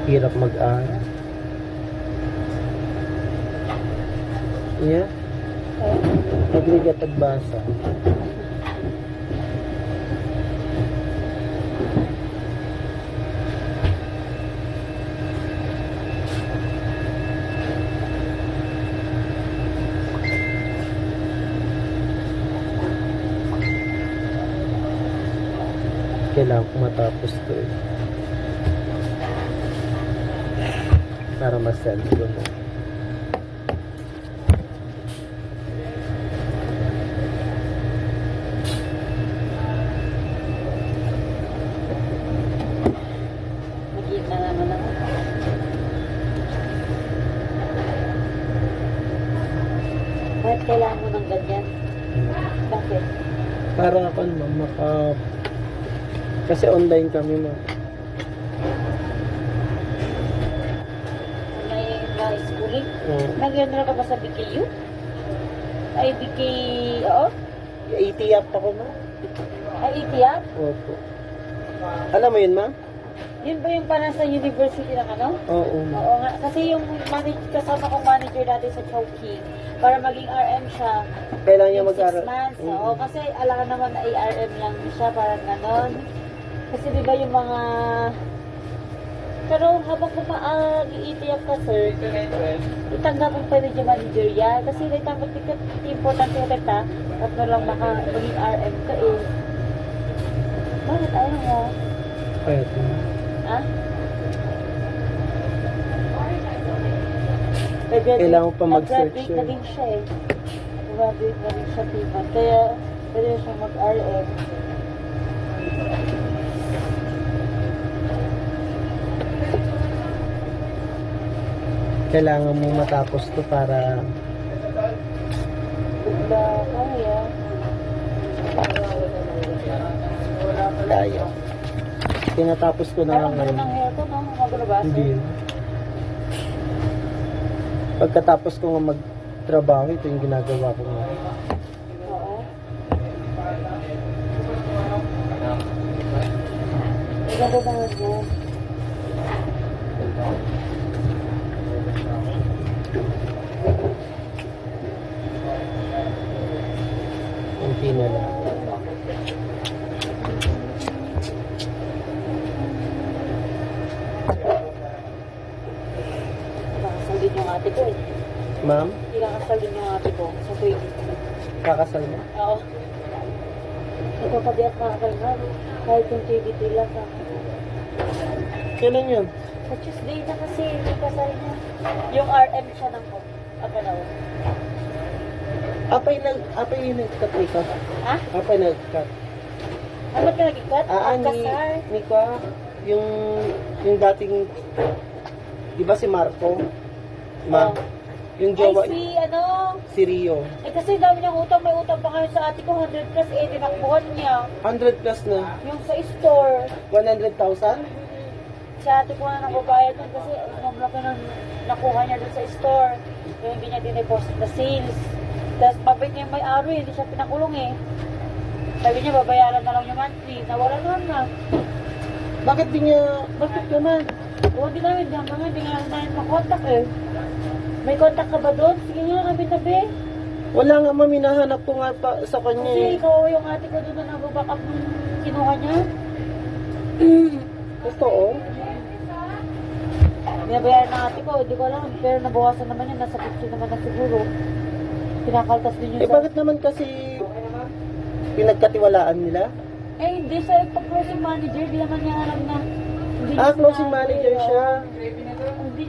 Hirap mag-aral. Yeah. Magligat at basa. Kailangan ko matapos to eh. Para ma-send ko na. Mag-iit na naman ako. Bakit kailangan mo ng ganyan? Bakit? Para ako kasi online kami mo. May schooling? Oo. Nag-enroll ka ba sa BKU? Ay, BK... Oo? ATF ako mo. Ay, ETIAP? Opo. Alam mo yun, ma? Yun ba yung parang sa university ng ano? Oo, ma. Oo nga. Kasi yung kasama kong manager dati sa Chowking, para maging RM siya, Kailangan niya yung 6 mag-aral. months. Oo, kasi alam naman na ARM lang siya, parang ganon. Kasi di ba yung mga... Pero habang kumag-iitiyap ka, sir, itanggap mo pa rin yung managerial. Kasi naitambot ka, importante ko kita, at na lang baka maging RM ka eh. Bakit ayaw mo? Kahit mo. Ha? Kailangan mo pa mag-search Nag-graduate na yun. din siya eh. Nag-graduate na din siya, Timan. Kaya, pwede siya mag-RM. Kailangan mo matapos to para Bigla, kaya. kaya. Tinatapos ko na Parang lang ganun ngayon. ang hair ko, no? Maglabas. Hindi. Pagkatapos ko nga magtrabaho, ito yung ginagawa ko nga. Oo. Maganda na mo. Kunti na lang. Ma'am, Ikakasal din yung ate ko sa 20. kakasal mo? Oo. Nagpapadiyak ka na kahit yung 22 lang ka. Kailan yun? Sa Tuesday na kasi yung kasal niya. Yung RM siya ng ko. Ako na. Apay yung nag-cut ni ka? Ha? Apay nag-cut? Ano ka nag-ikat? Ang kasal. Ni ka, yung dating, di ba si Marco? Oh. Yung Ay, jowa, si Rio. Eh kasi dami niyang utang. May utang pa kayo sa ate ko. 100 plus tinakbuhan niya. 100 plus na. Yung sa store. 100,000? Si ate ko na nagbabayad nun kasi maglaki ng nakuha niya dun sa store. Yung hindi niya dineposit na sales. Tapos pabait niya yung may-ari, hindi siya pinakulong eh. Sabi niya babayaran na lang yung monthly. Nawala naman na. Bakit di niya, bakit naman? Huwag din namin, hindi nga namin makontak eh. May kontak ka ba doon? Sige nga kami tabi. Wala nga ma'am, hinahanap ko nga pa sa kanya Kasi eh. ikaw yung ate ko doon na nag-back up nung kinuha niya. Totoo? Binabayaran ng ate ko, hindi ko alam. Pero nabawasan naman yun, nasa 50 naman na siguro. Pinakaltas din yun Eh bakit naman kasi pinagkatiwalaan nila? Eh, hindi sa pag-closing manager, di naman niya alam na. Hindi niya Closing sinabi, manager oh. siya. Hindi